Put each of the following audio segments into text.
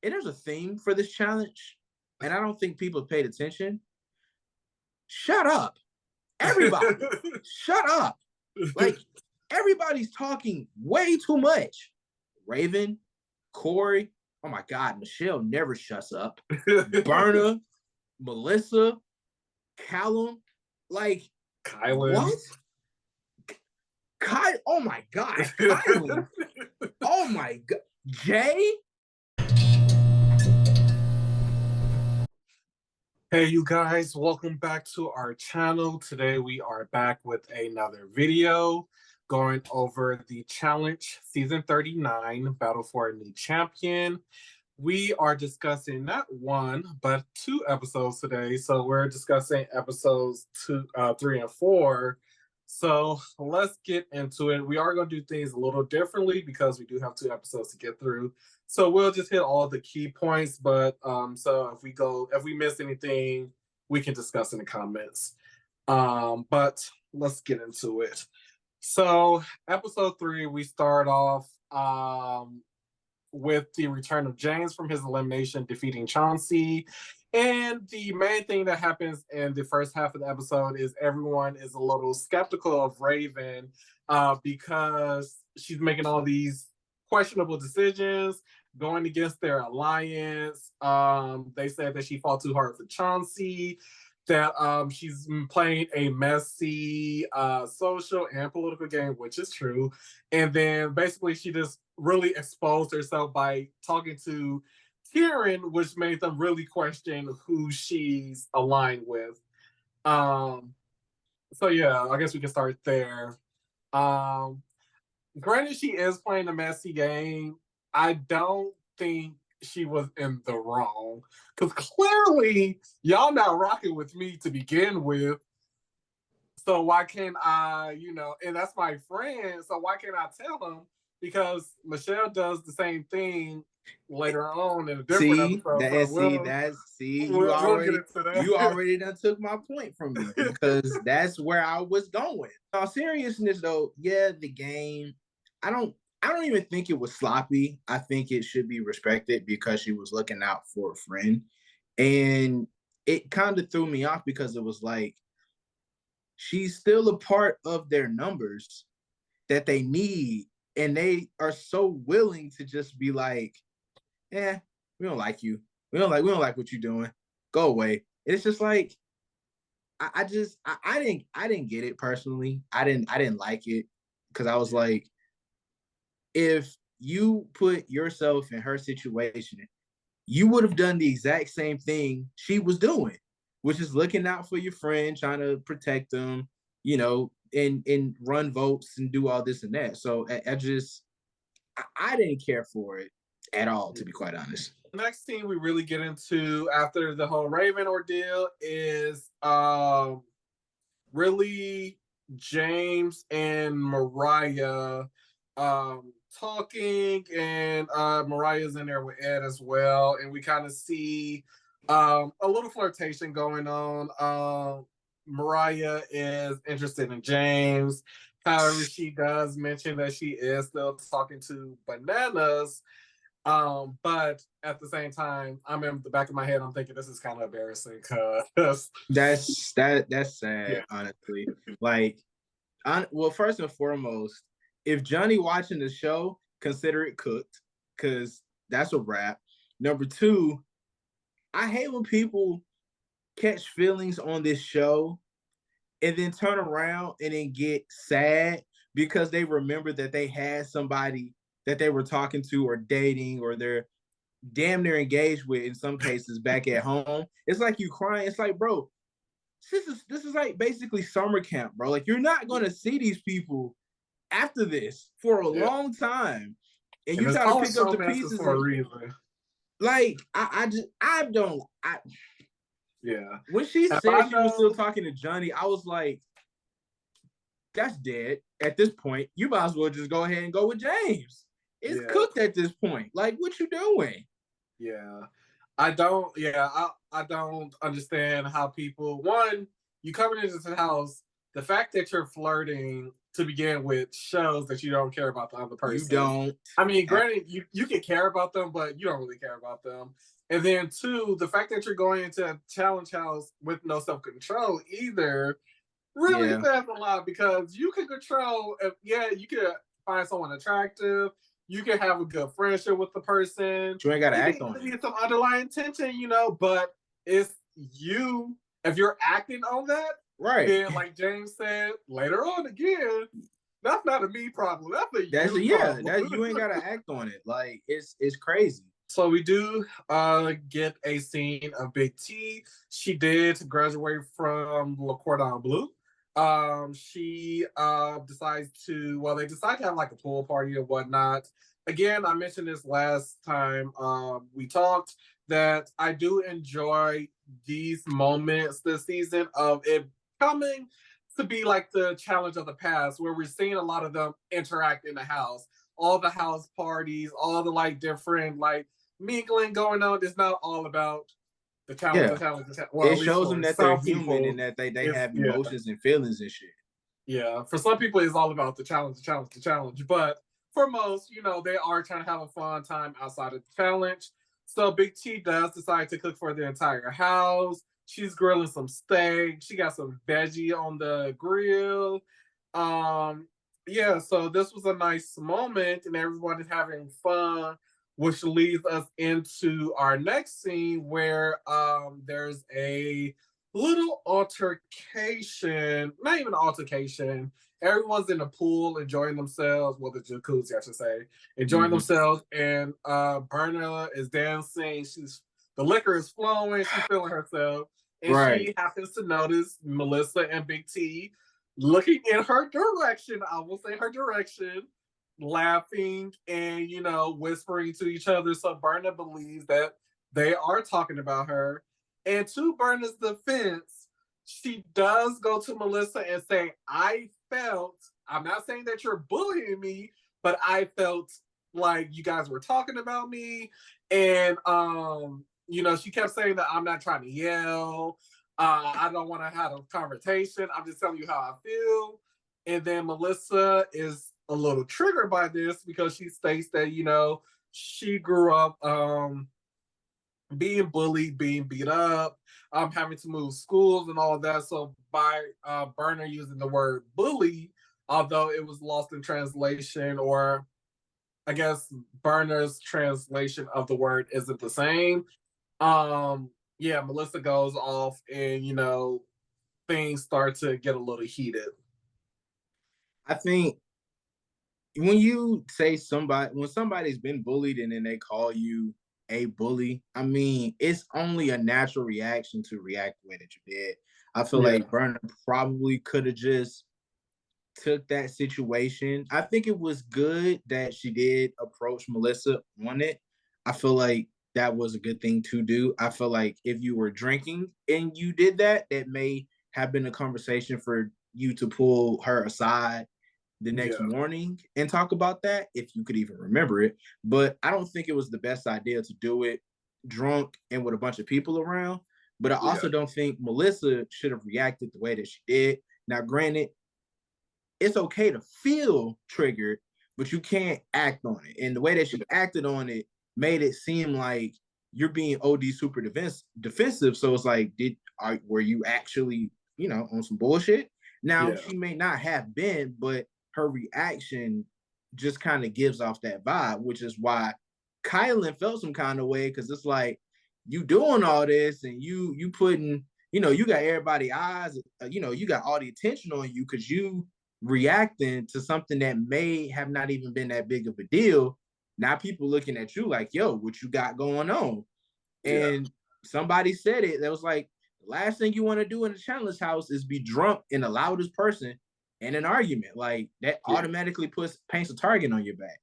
and there's a theme for this challenge, and I don't think people have paid attention. Shut up. Everybody, shut up. Like, everybody's talking way too much. Raven, Corey, oh my God, Michelle never shuts up. Berna, Melissa, Callum, like, Kylan. what? Oh my God, Kylan. Oh my God. Jay? Hey, you guys, welcome back to our channel. Today we are back with another video going over the challenge season 39, Battle for a New Champion. We are discussing not one, but two episodes today. So we're discussing episodes 3, and 4. So let's get into it. We are going to do things a little differently because we do have 2 episodes to get through. So we'll just hit all the key points. But so if we miss anything, we can discuss in the comments. But let's get into it. So episode 3, we start off with the return of James from his elimination, defeating Chauncey. And the main thing that happens in the first half of the episode is everyone is a little skeptical of Raven because she's making all these questionable decisions, going against their alliance. They said that she fought too hard for Chauncey, that she's playing a messy social and political game, which is true. And then basically she just really exposed herself by talking to Kieran, which made them really question who she's aligned with. So yeah, I guess we can start there. Granted, she is playing a messy game. I don't think she was in the wrong, because clearly y'all not rocking with me to begin with. So why can't I, and that's my friend, so why can't I tell him? Because Michelle does the same thing later on in a different episode. You already done took my point from me, because that's where I was going. In all seriousness though, yeah, the game, I don't even think it was sloppy. I think it should be respected because she was looking out for a friend. And it kind of threw me off because it was like, she's still a part of their numbers that they need. And they are so willing to just be like, we don't like you. We don't like what you're doing. Go away. And it's just like, I didn't get it personally. I didn't like it, because I was like, if you put yourself in her situation, you would have done the exact same thing she was doing, which is looking out for your friend, trying to protect them, and run votes and do all this and that. So I didn't care for it at all, to be quite honest. The next scene we really get into after the whole Raven ordeal is really James and Mariah talking, and Mariah's in there with Ed as well, and we kind of see a little flirtation going on. Mariah is interested in James. However, she does mention that she is still talking to Bananas. But at the same time, I'm in the back of my head, I'm thinking this is kind of embarrassing, because that's sad, yeah. Honestly. Like, well, first and foremost, if Johnny watching the show, consider it cooked, because that's a wrap. Number 2, I hate when people catch feelings on this show and then turn around and then get sad because they remember that they had somebody that they were talking to or dating, or they're damn near engaged with in some cases back at home. It's like you crying. It's like, bro, this is like basically summer camp, bro. Like, you're not going to see these people after this for a long time. And you try to pick up the pieces for a reason. Like, yeah. When she said she was still talking to Johnny, I was like, that's dead at this point. You might as well just go ahead and go with James. It's cooked at this point. Like, what you doing? Yeah. I don't understand how people, one, you coming into the house, the fact that you're flirting to begin with shows that you don't care about the other person. You don't. I mean, granted, you can care about them, but you don't really care about them. And then two, the fact that you're going into a challenge house with no self-control either really says a lot, because you can control, you can find someone attractive, you can have a good friendship with the person. You ain't gotta act on it. Some underlying tension, but it's you. If you're acting on that, right? Then, like James said later on again, that's not a me problem. That's a you problem. That you ain't gotta act on it. Like it's crazy. So we do get a scene of Big T. She did graduate from Le Cordon Bleu. She decides to, they decide to have like a pool party or whatnot. Again, I mentioned this last time we talked, that I do enjoy these moments this season of it coming to be like the challenge of the past, where we're seeing a lot of them interact in the house. All the house parties, all the like different like mingling going on. It's not all about the challenge. Well, it shows them that they're human and that they have emotions and feelings and shit. Yeah, for some people, it's all about the challenge. But for most, they are trying to have a fun time outside of the challenge. So Big T does decide to cook for the entire house. She's grilling some steak. She got some veggie on the grill. So this was a nice moment, and everyone is having fun, which leads us into our next scene where there's a little altercation. Not even an altercation. Everyone's in the pool enjoying themselves. Well, the jacuzzi, I should say. Enjoying themselves. And Berna is dancing. The liquor is flowing. She's feeling herself. And she happens to notice Melissa and Big T looking in her direction. I will say her direction. Laughing and, whispering to each other. So Berna believes that they are talking about her. And to Berna's defense, she does go to Melissa and say, I'm not saying that you're bullying me, but I felt like you guys were talking about me. And, she kept saying that I'm not trying to yell. I don't want to have a conversation. I'm just telling you how I feel. And then Melissa is a little triggered by this because she states that, she grew up being bullied, being beat up, having to move schools and all of that. So by Berna using the word bully, although it was lost in translation, or I guess Berna's translation of the word isn't the same. Melissa goes off and, things start to get a little heated. I think when somebody's been bullied and then they call you a bully, I mean, it's only a natural reaction to react the way that you did. I feel like Berna probably could have just took that situation. I think it was good that she did approach Melissa on it. I feel like that was a good thing to do. I feel like if you were drinking and you did that, that may have been a conversation for you to pull her aside the next morning and talk about that, if you could even remember it. But I don't think it was the best idea to do it drunk and with a bunch of people around. But I also don't think Melissa should have reacted the way that she did. Now, granted, it's okay to feel triggered, but you can't act on it. And the way that she acted on it made it seem like you're being OD super defensive. So it's like, were you actually, on some bullshit? Now, she may not have been, but her reaction just kind of gives off that vibe, which is why Kylan felt some kind of way, because it's like, you doing all this and you putting, you got everybody's eyes, you got all the attention on you because you reacting to something that may have not even been that big of a deal. Now people looking at you like, yo, what you got going on? And somebody said it, that was like, the last thing you want to do in a challenge house is be drunk and the loudest person in an argument. Like, that automatically paints a target on your back.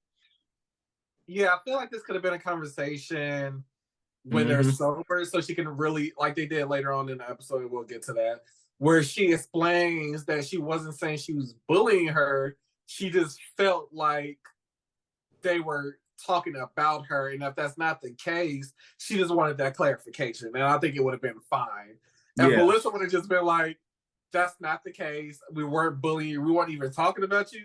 Yeah, I feel like this could have been a conversation when they're sober, so she can really, like they did later on in the episode, we'll get to that, where she explains that she wasn't saying she was bullying her. She just felt like they were talking about her, and if that's not the case, she just wanted that clarification, and I think it would have been fine. And Melissa would have just been like, that's not the case. We weren't bullying you. We weren't even talking about you.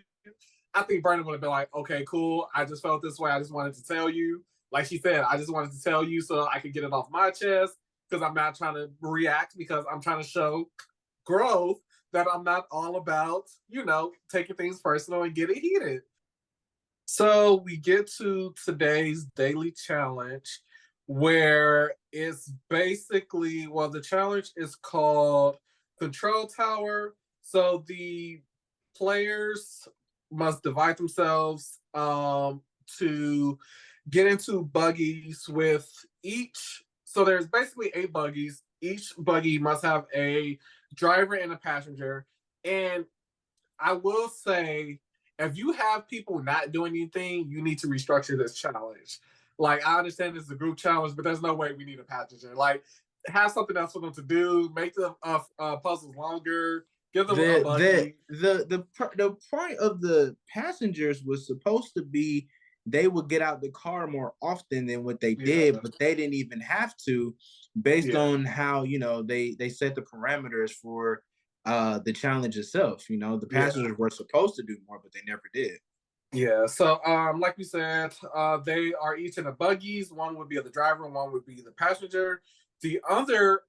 I think Brandon would have been like, okay, cool. I just felt this way. I just wanted to tell you. Like she said, I just wanted to tell you so I could get it off my chest because I'm not trying to react because I'm trying to show growth that I'm not all about, taking things personal and getting heated. So we get to today's daily challenge where it's basically, the challenge is called Control Tower. So the players must divide themselves to get into buggies with each. So there's basically 8 buggies. Each buggy must have a driver and a passenger. And I will say, if you have people not doing anything, you need to restructure this challenge. Like, I understand this is a group challenge, but there's no way we need a passenger. Like, have something else for them to do. Make the puzzles longer. Give them a buggy. The point of the passengers was supposed to be they would get out the car more often than what they did, but they didn't even have to, based on how they set the parameters for the challenge itself. The passengers were supposed to do more, but they never did. Yeah. So, like we said, they are each in the buggies. One would be the driver, and one would be the passenger. The other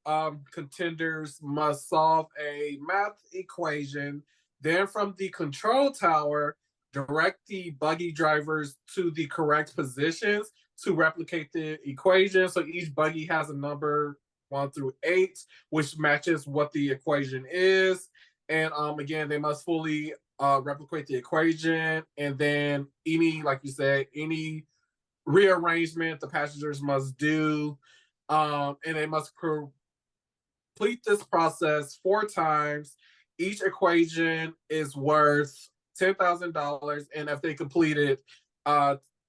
contenders must solve a math equation. Then, from the control tower, direct the buggy drivers to the correct positions to replicate the equation. So each buggy has a number 1 through 8, which matches what the equation is. And again, they must fully replicate the equation. And then like you said, any rearrangement the passengers must do. And they must complete this process 4 times. Each equation is worth $10,000. And if they complete it,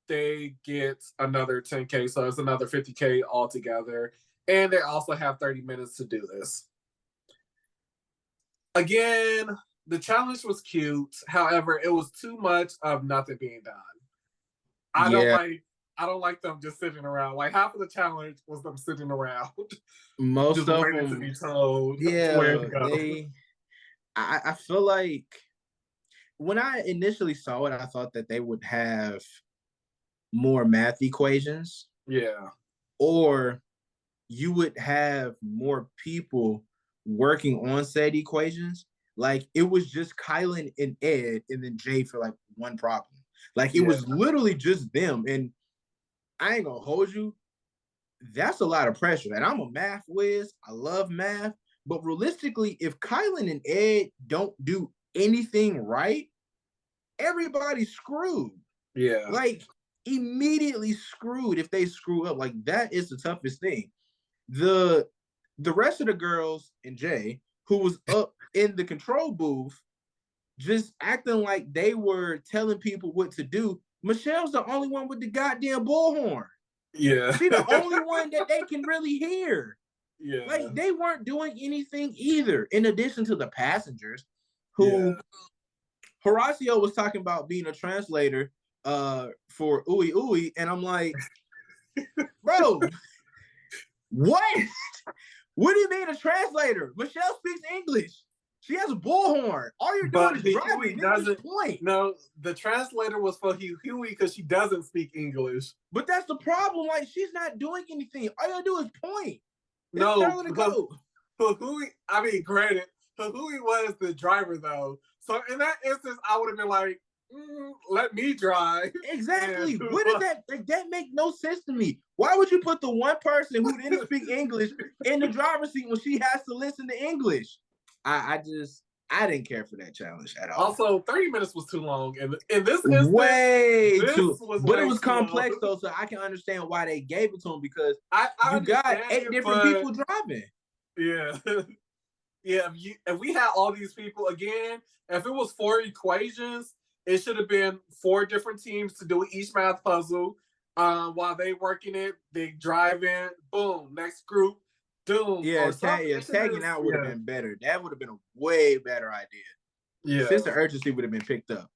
they get another 10K. So it's another 50K altogether. And they also have 30 minutes to do this. Again, the challenge was cute. However, it was too much of nothing being done. I don't like them just sitting around. Like, half of the challenge was them sitting around. Most just of waiting them to be told where to go. I feel like when I initially saw it, I thought that they would have more math equations. Yeah. Or you would have more people working on said equations. Like, it was just Kylan and Ed and then Jay for like one problem. Like, it was literally just them. And I ain't gonna hold you. That's a lot of pressure. And I'm a math whiz. I love math. But realistically, if Kylan and Ed don't do anything right, everybody's screwed. Yeah. Like, immediately screwed if they screw up. Like, that is the toughest thing. The rest of the girls and Jay, who was up in the control booth, just acting like they were telling people what to do. Michelle's the only one with the goddamn bullhorn. Yeah. She's the only one that they can really hear. Yeah. Like, they weren't doing anything either, in addition to the passengers, who Horacio was talking about being a translator for Ooey Ooey, and I'm like, bro, what? What do you mean a translator? Michelle speaks English. She has a bullhorn. All you're doing is driving. This is point. No, the translator was for Huey because she doesn't speak English. But that's the problem. Like, she's not doing anything. All you do is point. No, Huey, I mean, granted, Huey was the driver though. So in that instance, I would have been like, let me drive. Exactly. What does that like? That make no sense to me. Why would you put the one person who didn't speak English in the driver's seat when she has to listen to English? I didn't care for that challenge at all. Also, 30 minutes was too long, and in this instance, but it was complex though, so I can understand why they gave it to him, because you got 8 different people driving. Yeah. Yeah, if we had all these people again, if it was 4 equations, it should have been 4 different teams to do each math puzzle. While they working it, they driving, boom, next group, doom. Yeah, tagging out would have been better. That would have been a way better idea. Yeah. Sense of urgency would have been picked up.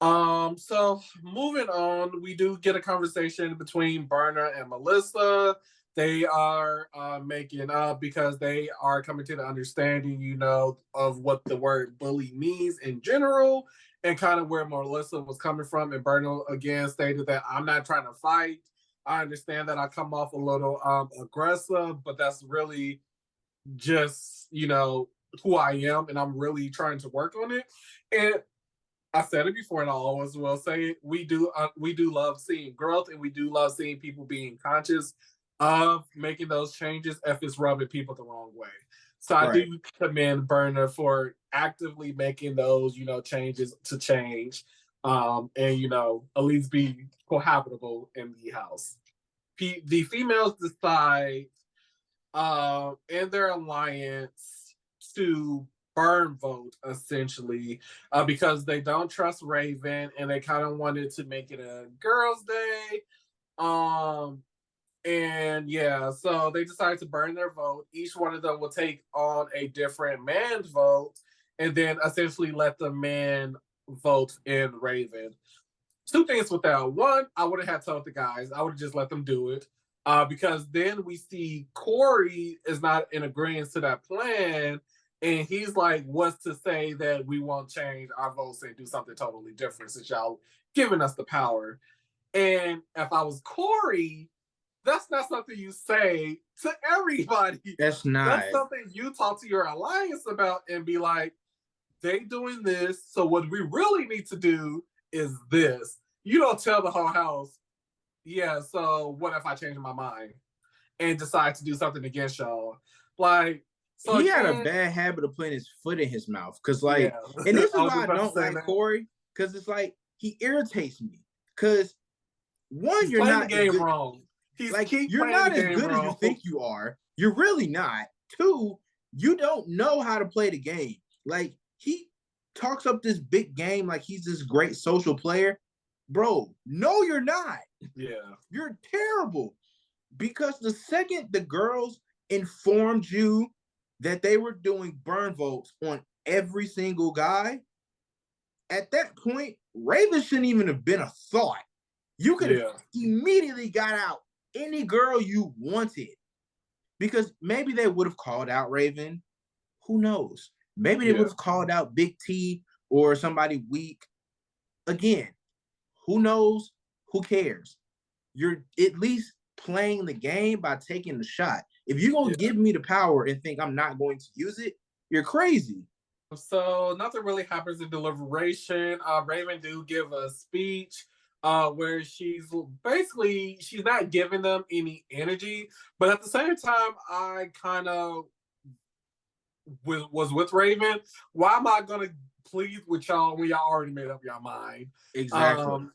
So moving on, we do get a conversation between Berna and Melissa. They are making up because they are coming to the understanding, of what the word bully means in general and kind of where Melissa was coming from. And Berna again stated that I'm not trying to fight. I understand that I come off a little aggressive, but that's really just, who I am, and I'm really trying to work on it. And I said it before, and I always will say it. We do love seeing growth, and we do love seeing people being conscious of making those changes if it's rubbing people the wrong way. So I do commend Berna for actively making those, changes to change, and at least be cohabitable in the house. The females decide in their alliance to burn vote essentially because they don't trust Raven and they kind of wanted to make it a girls' day. And yeah, so they decided to burn their vote. Each one of them will take on a different man's vote and then essentially let the man vote in Raven. Two things with that. One, I would have told the guys, I would have just let them do it. Because then we see Corey is not in agreement to that plan. And he's like, what's to say that we won't change our votes and do something totally different since y'all giving us the power? And if I was Corey, that's not something you say to everybody. That's not. That's something you talk to your alliance about and be like, they doing this, so what we really need to do is this. You don't tell the whole house, yeah, so what if I change my mind and decide to do something against y'all? Like, so he had a bad habit of putting his foot in his mouth. Cause like, yeah. And this is why I don't like Corey, because it's like he irritates me. Cause one, you're not the game wrong. He's like, you're not as good as you think you are. You're really not. Two, you don't know how to play the game. Like, he talks up this big game like he's this great social player. Bro, no, you're not. Yeah. You're terrible. Because the second the girls informed you that they were doing burn votes on every single guy, at that point, Raven shouldn't even have been a thought. You could have immediately got out any girl you wanted. Because maybe they would have called out Raven. Who knows? Maybe they would have called out Big T or somebody weak. Again, who knows? Who cares? You're at least playing the game by taking the shot. If you're going to give me the power and think I'm not going to use it, you're crazy. So nothing really happens in deliberation. Raven do give a speech where she's not giving them any energy, but at the same time, I kind of was with Raven. Why am I gonna plead with y'all when y'all already made up your mind? Exactly.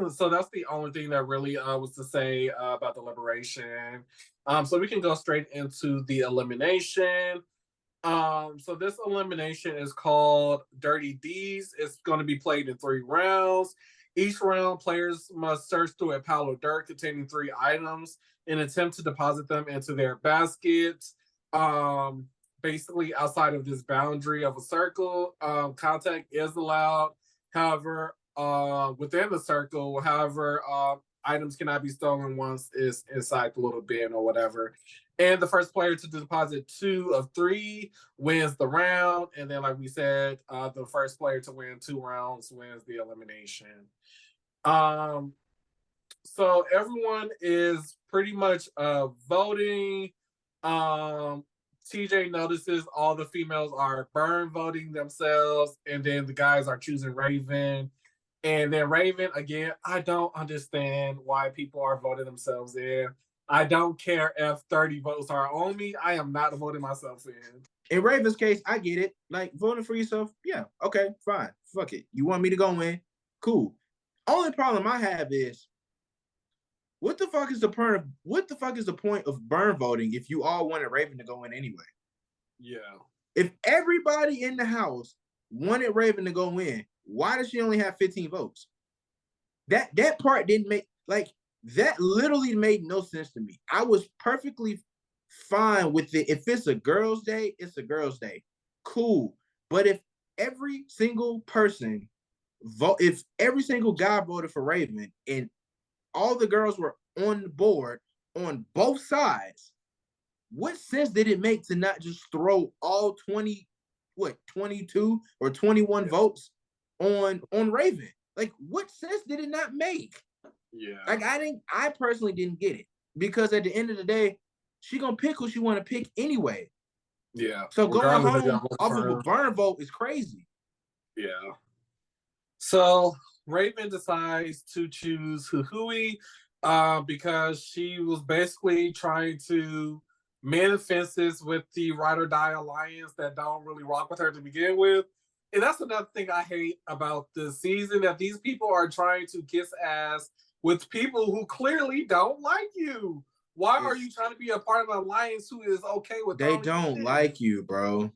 So that's the only thing that really was to say about the liberation. So we can go straight into the elimination. So this elimination is called Dirty Deeds. It's going to be played in 3 rounds. Each round, players must search through a pile of dirt containing 3 items and attempt to deposit them into their basket. Basically, outside of this boundary of a circle, contact is allowed. However, within the circle, items cannot be stolen once it's inside the little bin or whatever. And the first player to deposit 2 of 3 wins the round. And then, like we said, the first player to win 2 rounds wins the elimination. So everyone is pretty much voting. TJ notices all the females are burn voting themselves, and then the guys are choosing Raven. And then Raven, again, I don't understand why people are voting themselves in. I don't care if 30 votes are on me. I am not voting myself in. In Raven's case, I get it. Like, voting for yourself, yeah, okay, fine. Fuck it. You want me to go in? Cool. Only problem I have is, what the fuck is the point of burn voting if you all wanted Raven to go in anyway? Yeah. If everybody in the house wanted Raven to go in, why does she only have 15 votes? That part didn't make, like, that literally made no sense to me. I was perfectly fine with it. If it's a girls' day, it's a girls' day. Cool. But if every single person vote, if every single guy voted for Raven and all the girls were on the board on both sides, what sense did it make to not just throw all 22 or 21 votes on Raven? Like, what sense did it not make? Yeah. Like, I personally didn't get it, because at the end of the day, she gonna pick who she want to pick anyway. Yeah. So going home off of a burn vote is crazy. Yeah. So Raven decides to choose Huhui because she was basically trying to mend fences with the Ride or Die Alliance that don't really rock with her to begin with. And that's another thing I hate about this season, that these people are trying to kiss ass with people who clearly don't like you. Why are you trying to be a part of an alliance who is okay with? They don't like you, bro.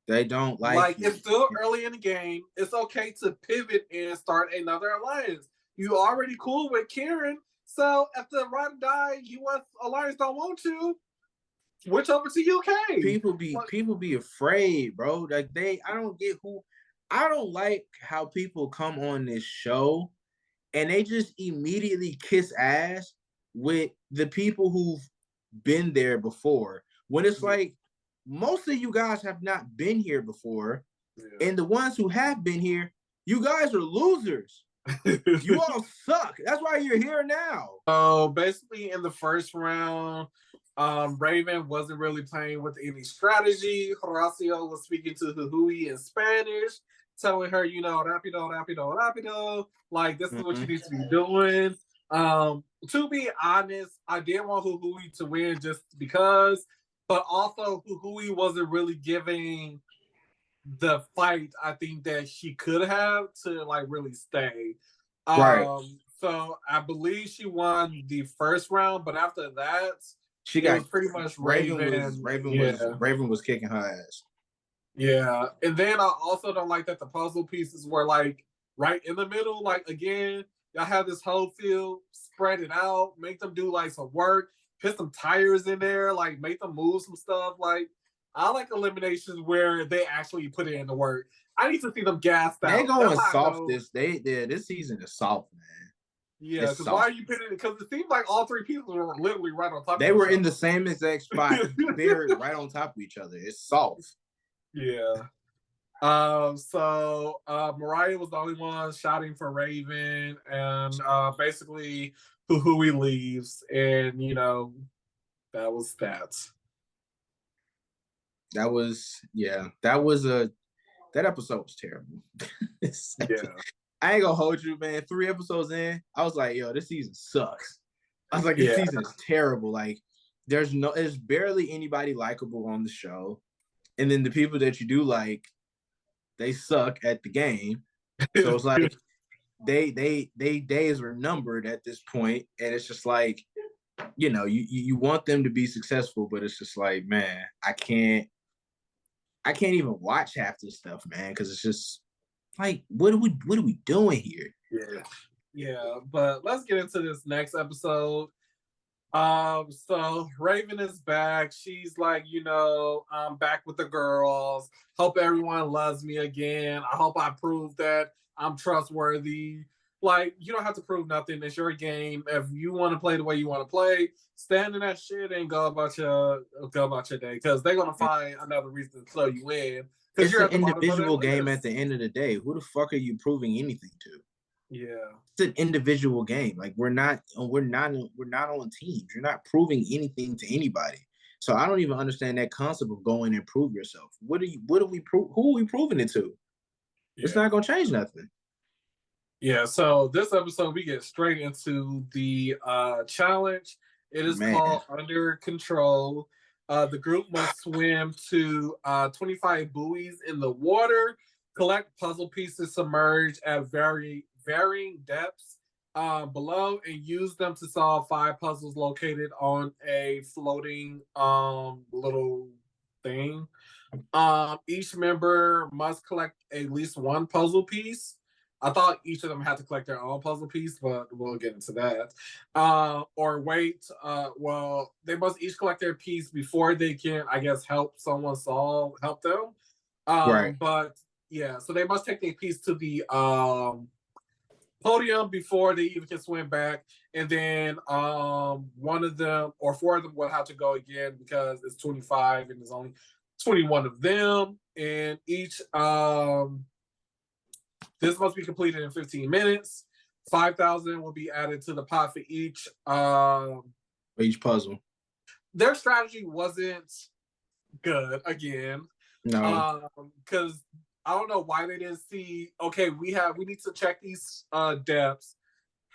They don't like you. It's still early in the game. It's okay to pivot and start another alliance. You already cool with Karen, so if the Ride or Die U.S. alliance don't want you, switch over to UK. People be afraid, bro. Like, I don't like how people come on this show and they just immediately kiss ass with the people who've been there before. When it's like, most of you guys have not been here before. Yeah. And the ones who have been here, you guys are losers. You all suck. That's why you're here now. So basically in the first round, Raven wasn't really playing with any strategy. Horacio was speaking to Huhui in Spanish, telling her, rapido. Like, this is what you need to be doing. To be honest, I did want Huhui to win just because, but also Huhui wasn't really giving the fight I think that she could have to like really stay. Right. So I believe she won the first round, but after that, she got pretty much Raven. Raven was kicking her ass. Yeah, and then I also don't like that the puzzle pieces were like right in the middle. Like, again, y'all have this whole field, spread it out, make them do like some work, put some tires in there, like make them move some stuff. Like, I like eliminations where they actually put it in the work. I need to see them gassed out. They going soft this season is soft, man. Yeah, because why are you putting it? Because it seems like all three people were literally right on top. They were in the same exact spot, buried right on top of each other. It's soft. Yeah. So Mariah was the only one shouting for Raven, and basically Huhui leaves, and that was that. That episode was terrible. Yeah. I ain't gonna hold you, man. 3 episodes in, I was like, yo, this season sucks. I was like, this season is terrible. Like, there's barely anybody likable on the show. And then the people that you do like, they suck at the game. So it's like they days are numbered at this point, and it's just like, you want them to be successful, but it's just like, man, I can't even watch half this stuff, man, because it's just like, what are we doing here? Yeah, but let's get into this next episode. So Raven is back. She's like, I'm back with the girls. Hope everyone loves me again. I hope I prove that I'm trustworthy. Like, you don't have to prove nothing. It's your game. If you want to play the way you want to play, stand in that shit and go about your day, because they're gonna find another reason to throw you in. It's an individual game at the end of the day. Who the fuck are you proving anything to? Yeah, it's an individual game. Like, we're not on teams. You're not proving anything to anybody. So I don't even understand that concept of going and prove yourself. Who are we proving it to? Yeah. It's not gonna change nothing. Yeah, so this episode we get straight into the challenge. It is called Under Control. The group must swim to 25 buoys in the water, collect puzzle pieces submerged at varying depths below, and use them to solve 5 puzzles located on a floating little thing. Each member must collect at least 1 puzzle piece. I thought each of them had to collect their own puzzle piece, but we'll get into that. Or wait. Well, they must each collect their piece before they can, I guess, help someone help them. Right. But Yeah, so they must take their piece to the podium before they even can swim back, and then one of them or four of them will have to go again because it's 25 and there's only 21 of them, and each this must be completed in 15 minutes. 5,000 will be added to the pot for each puzzle. Their strategy wasn't good again. No, because I don't know why they didn't see. Okay, we need to check these depths.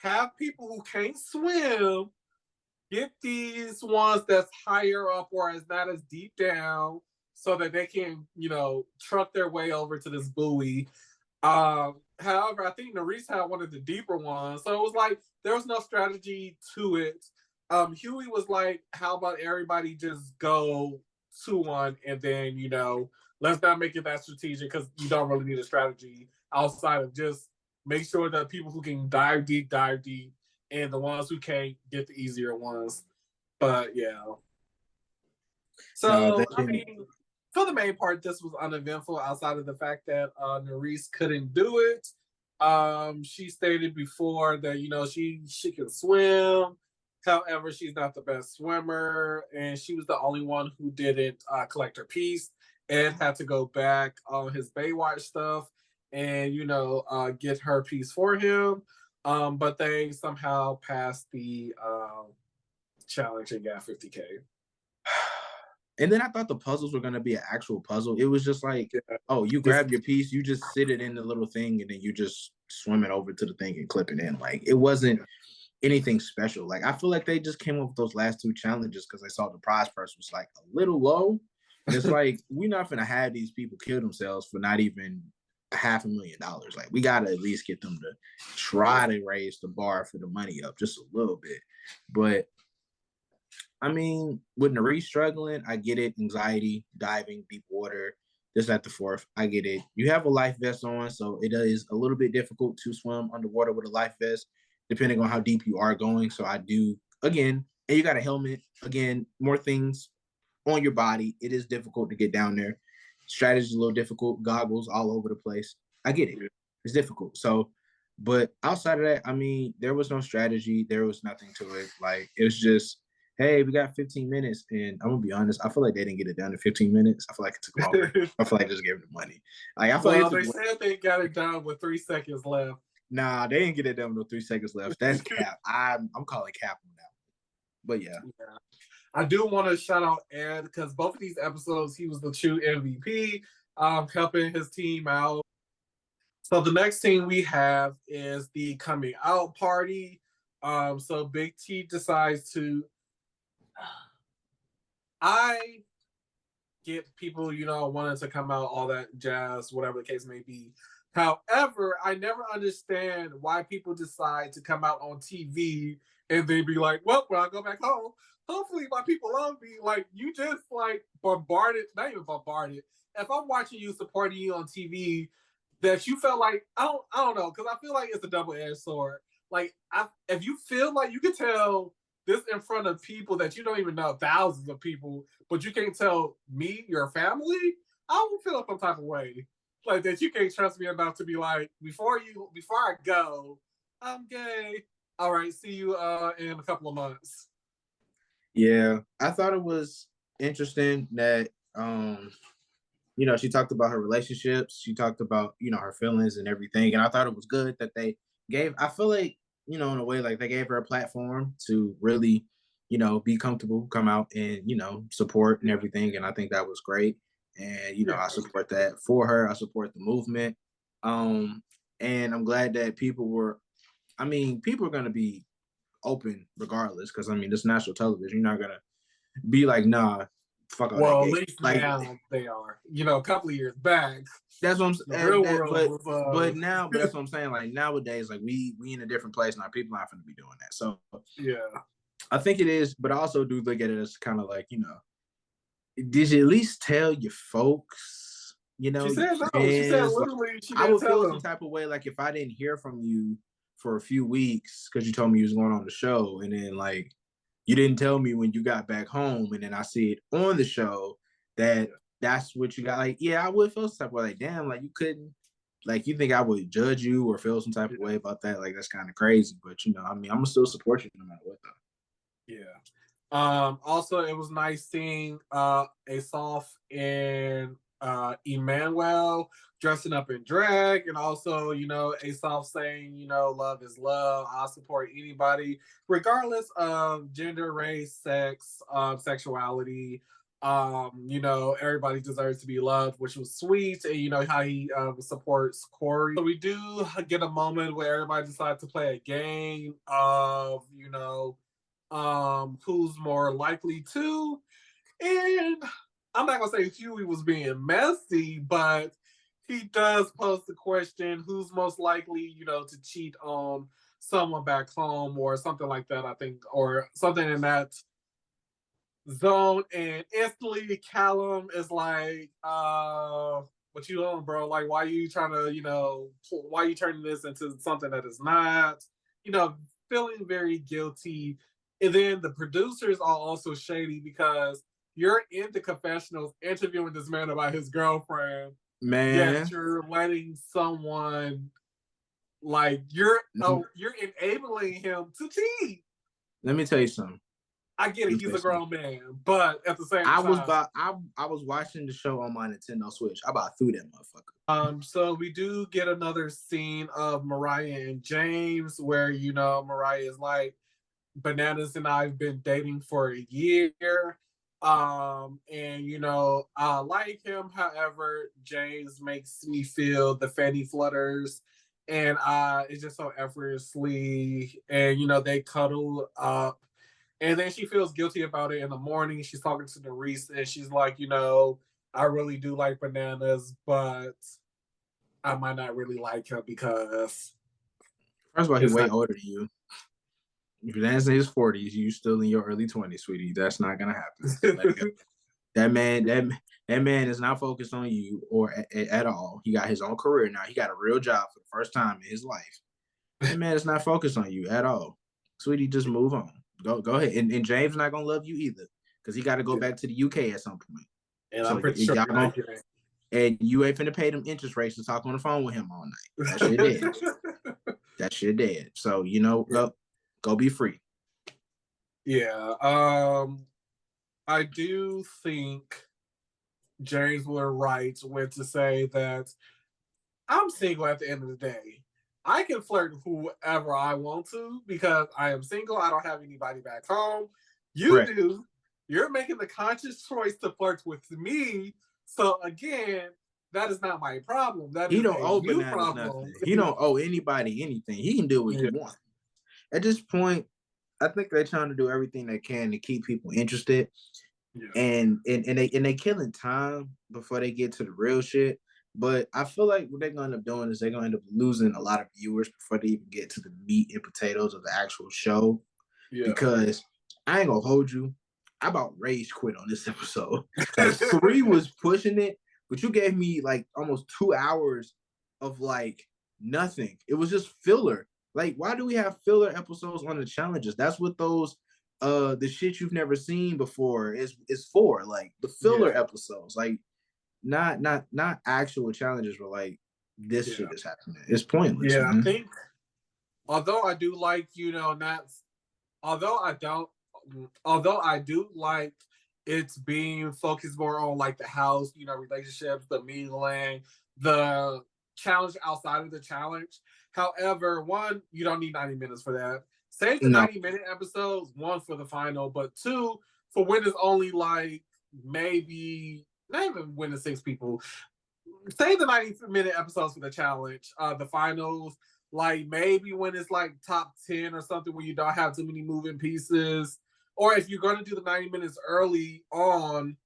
Have people who can't swim get these ones that's higher up or is not as deep down, so that they can, truck their way over to this buoy. However, I think Nurys had one of the deeper ones, so it was like there was no strategy to it. Huey was like, "How about everybody just go to one, and then let's not make it that strategic because you don't really need a strategy outside of just make sure that people who can dive deep, and the ones who can't get the easier ones." But yeah. So, I mean, for the main part, this was uneventful outside of the fact that Nurys couldn't do it. She stated before that, she can swim. However, she's not the best swimmer, and she was the only one who didn't collect her piece and had to go back on his Baywatch stuff and, get her piece for him. But they somehow passed the challenge and got 50K. And then I thought the puzzles were going to be an actual puzzle. It was just like, oh, you grab your piece, you just sit it in the little thing, and then you just swim it over to the thing and clip it in. Like, it wasn't anything special. Like, I feel like they just came up with those last two challenges because they saw the prize purse was like a little low. It's like, we're not going to have these people kill themselves for not even $500,000. Like, we got to at least get them to try to raise the bar for the money up just a little bit. But I mean, with Nurys struggling, I get it. Anxiety, diving, deep water, this at the fourth. I get it. You have a life vest on, so it is a little bit difficult to swim underwater with a life vest, depending on how deep you are going. So I do, again, and you got a helmet. Again, more things on your body. It is difficult to get down there. Strategy is a little difficult. Goggles all over the place. I get it. It's difficult. So, but outside of that, I mean, there was no strategy. There was nothing to it. Like, it was just, hey, we got 15 minutes. And I'm going to be honest, I feel like they didn't get it done in 15 minutes. I feel like it took longer. I feel like they just gave them money. Like, I feel they said they got it done with 3 seconds left. Nah, they didn't get it done with 3 seconds left. That's cap. I'm calling cap on that one. But yeah. I do want to shout out Ed because both of these episodes, he was the true MVP, helping his team out. So the next thing we have is the coming out party. So Big T decides to. I get people, wanting to come out, all that jazz, whatever the case may be. However, I never understand why people decide to come out on TV and they be like, well, when I go back home, hopefully my people love me. Like, you just bombarded, not even bombarded. If I'm watching you, supporting you on TV, that you felt like, I don't know, because I feel like it's a double-edged sword. Like, if you feel like you can tell this in front of people that you don't even know, thousands of people, but you can't tell me, your family, I will feel some type of way. Like, that you can't trust me enough to be like, before I go, I'm gay. All right, see you in a couple of months. Yeah, I thought it was interesting that she talked about her relationships, she talked about, her feelings and everything. And I thought it was good that they I feel like, in a way, like they gave her a platform to really, be comfortable, come out and, support and everything. And I think that was great. And, I support that for her. I support the movement. And I'm glad that people are going to be open regardless. Cause this national television, you're not going to be like, nah, fuck all well, that. At least now they are. A couple of years back. That's what I'm saying. But that's what I'm saying. Like, nowadays, like we in a different place now. People aren't going to be doing that. So yeah, I think it is. But I also do look at it as kind of like, did you at least tell your folks? She said no. She said literally. I would feel some type of way like if I didn't hear from you for a few weeks because you told me you was going on the show, and then like you didn't tell me when you got back home, and then I see it on the show that that's what you got. Like, yeah, I would feel some type of way. Like, damn, like you couldn't, like, you think I would judge you or feel some type of way about that? Like, that's kind of crazy. But I mean, I'm gonna still support you no matter what, though. Yeah. Also, it was nice seeing Asaf and Emmanuel dressing up in drag, and also, Asaf saying, love is love. I'll support anybody, regardless of gender, race, sex, sexuality. Everybody deserves to be loved, which was sweet. And how he supports Corey. So we do get a moment where everybody decides to play a game of, who's more likely to. And I'm not gonna say Huey was being messy, but he does pose the question, who's most likely, to cheat on someone back home or something like that, I think, or something in that zone. And instantly Callum is like, what you doing, bro? Like, why are you trying to, why are you turning this into something that is not, feeling very guilty. And then the producers are also shady because you're in the confessionals interviewing this man about his girlfriend. Man, yet you're letting someone, like, you're enabling him to cheat. Let me tell you something. I get it, he's a grown man, but at the same time, I was watching the show on my Nintendo Switch. I about threw that motherfucker. So we do get another scene of Mariah and James where Mariah is like, Bananas and I've been dating for a year. And I like him. However, James makes me feel the fanny flutters, and it's just so effortlessly. And they cuddle up, and then she feels guilty about it in the morning. She's talking to Nerese, and she's like, I really do like Bananas, but I might not really like him because, first of all, he's way older than you. If you're dancing in his 40s, you still in your early 20s, sweetie. That's not gonna happen. That man is not focused on you or at all. He got his own career now. He got a real job for the first time in his life. That man is not focused on you at all, sweetie. Just move on. Go ahead. And James not gonna love you either because he got to go back to the UK at some point. And so I'm pretty sure and you ain't finna pay them interest rates to talk on the phone with him all night. That shit dead. That shit dead. So go be free. Yeah. I do think James were right when to say that I'm single at the end of the day. I can flirt with whoever I want to because I am single. I don't have anybody back home. You do. You're making the conscious choice to flirt with me. So again, that is not my problem. He don't owe Bananas nothing. He don't owe anybody anything. He can do what he wants. At this point, I think they're trying to do everything they can to keep people interested. Yeah. And they killing time before they get to the real shit. But I feel like what they're gonna end up doing is they're gonna end up losing a lot of viewers before they even get to the meat and potatoes of the actual show. Yeah. Because I ain't gonna hold you. I about rage quit on this episode. Like 3 was pushing it, but you gave me like almost 2 hours of like nothing. It was just filler. Like, why do we have filler episodes on the challenges? That's what those the shit you've never seen before is for. Like the filler episodes. Like not actual challenges, but like this shit is happening. It's pointless. Yeah, man. I think although I do like, although I do like it's being focused more on like the house, relationships, the mingling, the challenge outside of the challenge. However, one, you don't need 90 minutes for that. Save the 90-minute episodes, one, for the final, but 2, for when it's only like maybe, not even when it's 6 people. Save the 90-minute episodes for the challenge, the finals, like maybe when it's like top 10 or something where you don't have too many moving pieces. Or if you're going to do the 90 minutes early on,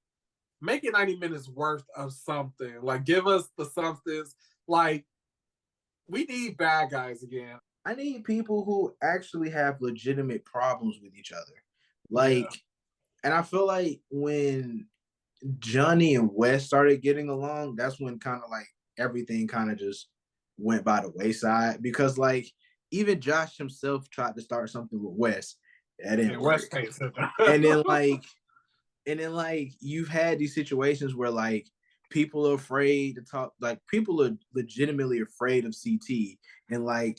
make it 90 minutes worth of something. Like, give us the substance. Like, we need bad guys again. I need people who actually have legitimate problems with each other. Like, and I feel like when Johnny and Wes started getting along, that's when kind of like everything kind of just went by the wayside. Because like even Josh himself tried to start something with Wes. That didn't work. And then like And then like you've had these situations where like people are afraid to talk, like people are legitimately afraid of CT. And like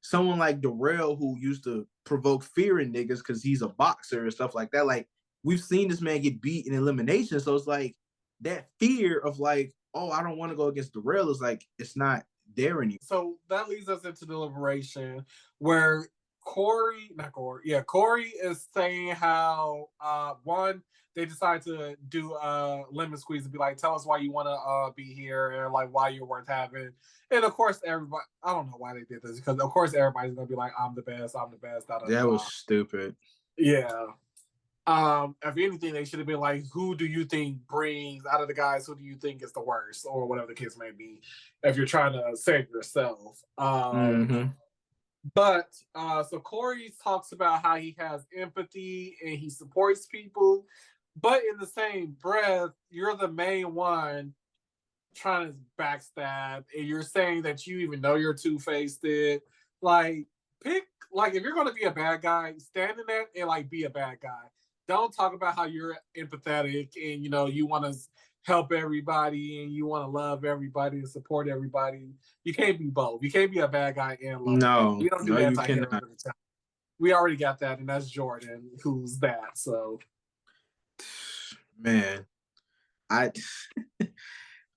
someone like Darrell who used to provoke fear in niggas because he's a boxer and stuff like that. Like we've seen this man get beat in elimination. So it's like that fear of like, oh, I don't want to go against Darrell is like it's not there anymore. So that leads us into deliberation where Corey is saying how one, they decide to do a lemon squeeze and be like, tell us why you want to be here and like why you're worth having. And of course, everybody, I don't know why they did this because of course everybody's gonna be like, I'm the best. That was stupid. Yeah. If anything, they should have been like, who do you think brings out of the guys, who do you think is the worst, or whatever the case may be, if you're trying to save yourself. But so Corey talks about how he has empathy and he supports people, but in the same breath, you're the main one trying to backstab, and you're saying that you even know you're two-faced. Like, pick, like, if you're going to be a bad guy, stand in there and like be a bad guy. Don't talk about how you're empathetic and you want to help everybody and you want to love everybody and support everybody. You can't be both. You can't be a bad guy and love. No, we don't do you cannot. We already got that, and that's Jordan, who's that. So, man,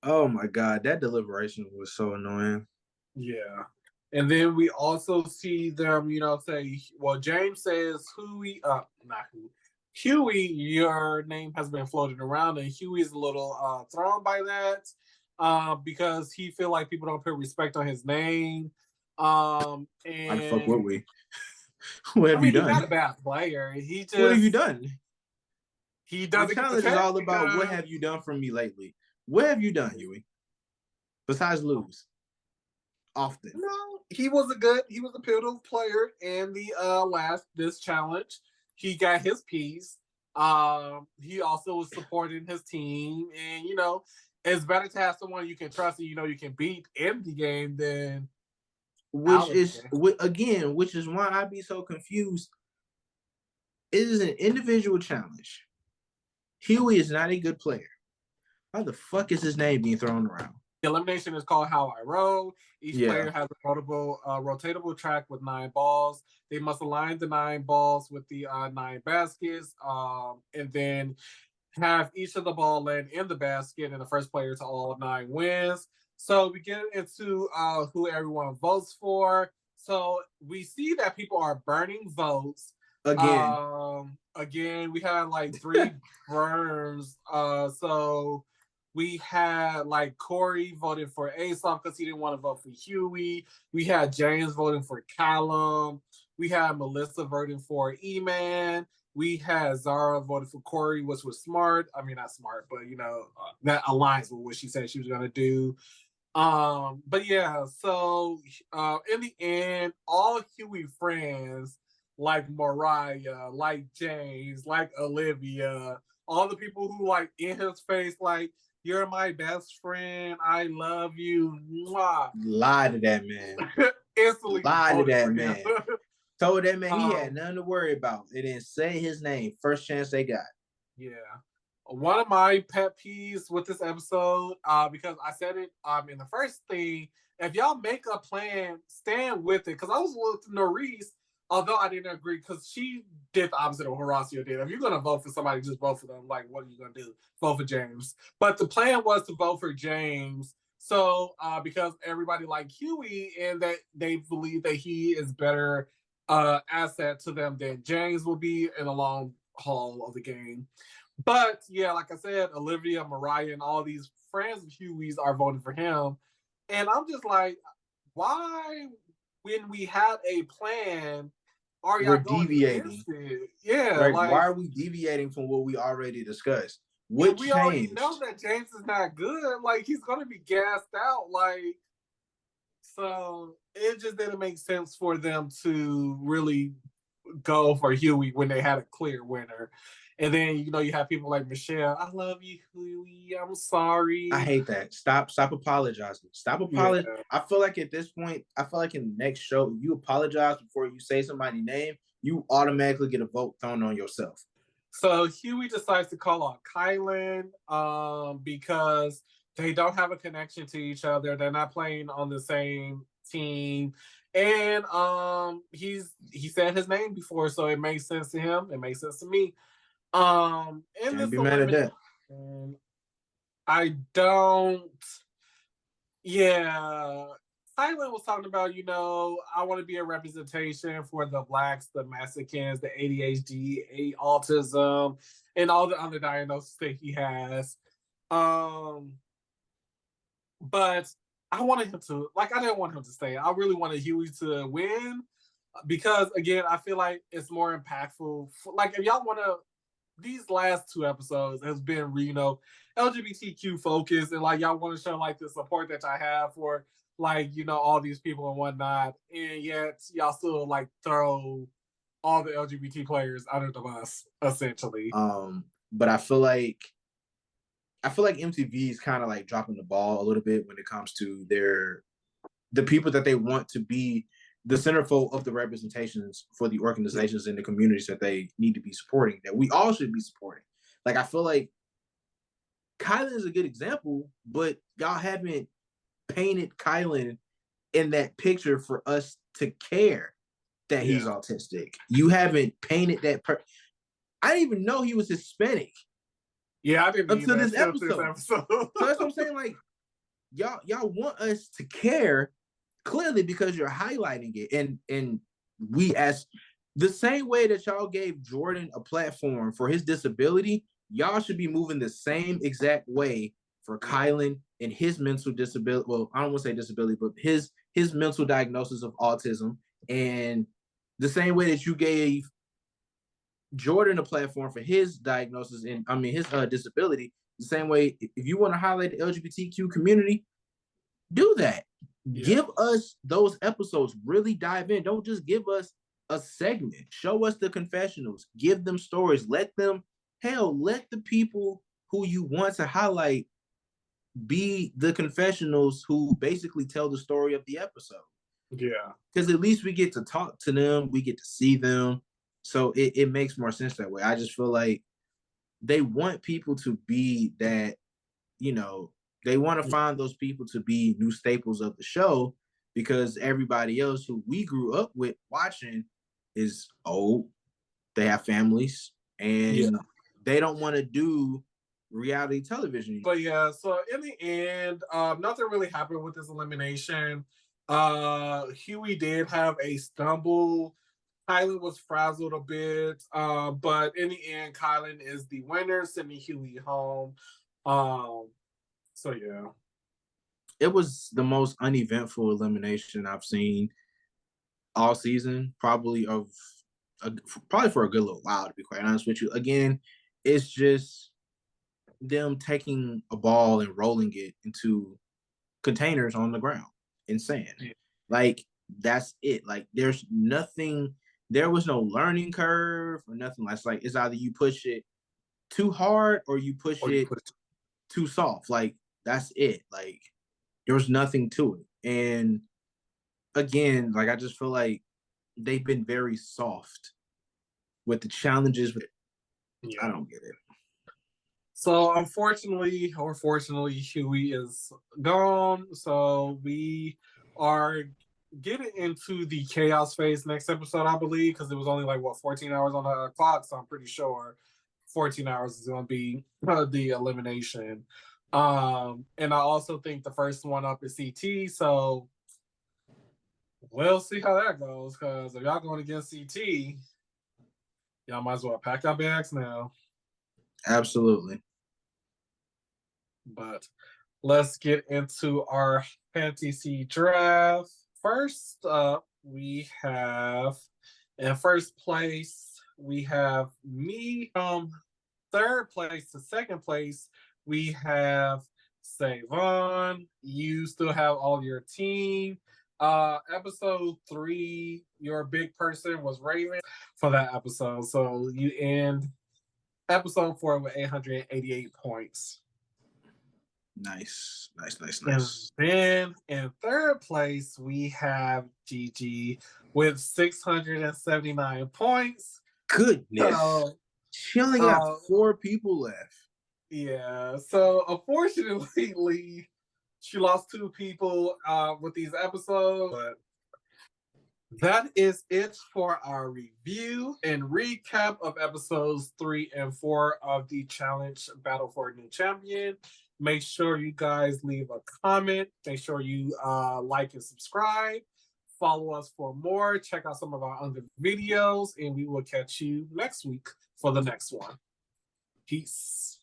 oh my God, that deliberation was so annoying. Yeah. And then we also see them, say, well, James says, Huey, your name has been floated around, and Huey's a little thrown by that because he feel like people don't put respect on his name. And why the fuck would we? What have you done? He's not a bad player. What have you done? He doesn't. The challenge is all about what have you done for me lately? What have you done, Huey? Besides lose. Often. No, he was a pivotal player in the this challenge. He got his piece. He also was supporting his team, and it's better to have someone you can trust and you can beat in the game than which is why I'd be so confused. It is an individual challenge. Huey is not a good player. Why the fuck is his name being thrown around? The elimination is called How I Roll. Each player has a rotatable track with 9 balls. They must align the 9 balls with the 9 baskets, and then have each of the ball land in the basket, and the first player to all 9 wins. So we get into who everyone votes for. So we see that people are burning votes. Again, we had like 3 burns. So we had like Corey voting for Aesop because he didn't want to vote for Huey. We had James voting for Callum. We had Melissa voting for E-Man. We had Zara voting for Corey, which was smart. I mean, not smart, but that aligns with what she said she was gonna do. But yeah, so in the end, all Huey friends like Mariah, like James, like Olivia, all the people who like in his face, like, you're my best friend, I love you. Mwah. Lie to that man. Instantly lie to that man. Told that man he had nothing to worry about. They didn't say his name. First chance they got. Yeah. One of my pet peeves with this episode, because I said it in the first thing, if y'all make a plan, stand with it. Because I was with Norris, although I didn't agree, because she did the opposite of Horacio did. If you're going to vote for somebody, just vote for them. Like, what are you going to do? Vote for James. But the plan was to vote for James. So, because everybody liked Huey and that they believe that he is better asset to them than James will be in the long haul of the game. But yeah, like I said, Olivia, Mariah, and all these friends of Huey's are voting for him. And I'm just like, why, when we had a plan, are y'all deviating? Yeah, like, why are we deviating from what we already discussed? What we already know that James is not good. Like, he's gonna be gassed out. Like, so it just didn't make sense for them to really go for Huey when they had a clear winner. And then you have people like Michelle. I love you, Huey. I'm sorry. I hate that. Stop apologizing. Stop apologizing. Yeah. I feel like at this point, in the next show, if you apologize before you say somebody's name, you automatically get a vote thrown on yourself. So Huey decides to call on Kylan because they don't have a connection to each other. They're not playing on the same team. And he said his name before, so it makes sense to him. It makes sense to me. In Can't this be mad at that. I don't. Yeah, Kylan was talking about, I want to be a representation for the Blacks, the Mexicans, the ADHD, autism, and all the other diagnoses that he has. But I wanted him to, I didn't want him to stay. I really wanted Huey to win because, again, I feel like it's more impactful. If y'all want to, these last 2 episodes has been, LGBTQ focused, and y'all want to show the support that I have for all these people and whatnot, and yet y'all still throw all the LGBT players under the bus, essentially. But I feel like MTV is kind of dropping the ball a little bit when it comes to the people that they want to be the centerfold of the representations for the organizations and the communities that they need to be supporting, that we all should be supporting. I feel like Kylan is a good example, but y'all haven't painted Kylan in that picture for us to care that he's autistic. You haven't painted that. I didn't even know he was Hispanic. Yeah, I didn't until this episode. So that's what I'm saying. Y'all want us to care clearly because you're highlighting it, and we, as the same way that y'all gave Jordan a platform for his disability, y'all should be moving the same exact way for Kylan and his mental disability. Well, I don't want to say disability, but his mental diagnosis of autism, and the same way that you gave Jordan a platform for his diagnosis and his disability, the same way, if you want to highlight the LGBTQ community, do that. Yeah. Give us those episodes. Really dive in. Don't just give us a segment. Show us the confessionals. Give them stories. Let the people who you want to highlight be the confessionals who basically tell the story of the episode. Yeah. Because at least we get to talk to them. We get to see them. So it makes more sense that way. I just feel like they want people to be that, they want to find those people to be new staples of the show, because everybody else who we grew up with watching is old. They have families, and they don't want to do reality television. But yeah, so in the end, nothing really happened with this elimination. Huey did have a stumble. Kylan was frazzled a bit, but in the end, Kylan is the winner, sending Huey home. So yeah, it was the most uneventful elimination I've seen all season, probably for a good little while, to be quite honest with you. Again, it's just them taking a ball and rolling it into containers on the ground in sand. Yeah. That's it. There's nothing. There was no learning curve or nothing. It's either you push it too hard or you push it too soft. That's it. There was nothing to it. And again, I just feel like they've been very soft with the challenges. I don't get it. So unfortunately, or fortunately, Huey is gone. So we are getting into the chaos phase next episode, I believe, because it was only 14 hours on the clock. So I'm pretty sure 14 hours is going to be the elimination. And I also think the first one up is CT. So we'll see how that goes, because if y'all going against CT, y'all might as well pack your bags now. Absolutely. But let's get into our fantasy draft. First up, we have in first place, we have me. From third place to second place, we have Savon. You still have all your team. Episode 3, your big person was Raven for that episode. So you end episode 4 with 888 points. Nice. And then in third place, we have Gigi with 679 points. Goodness. So She only got 4 people left. Yeah. So unfortunately, she lost 2 people with these episodes. But that is it for our review and recap of episodes 3 and 4 of the Challenge Battle for a New Champion. Make sure you guys leave a comment. Make sure you like and subscribe. Follow us for more. Check out some of our other videos, and we will catch you next week for the next one. Peace.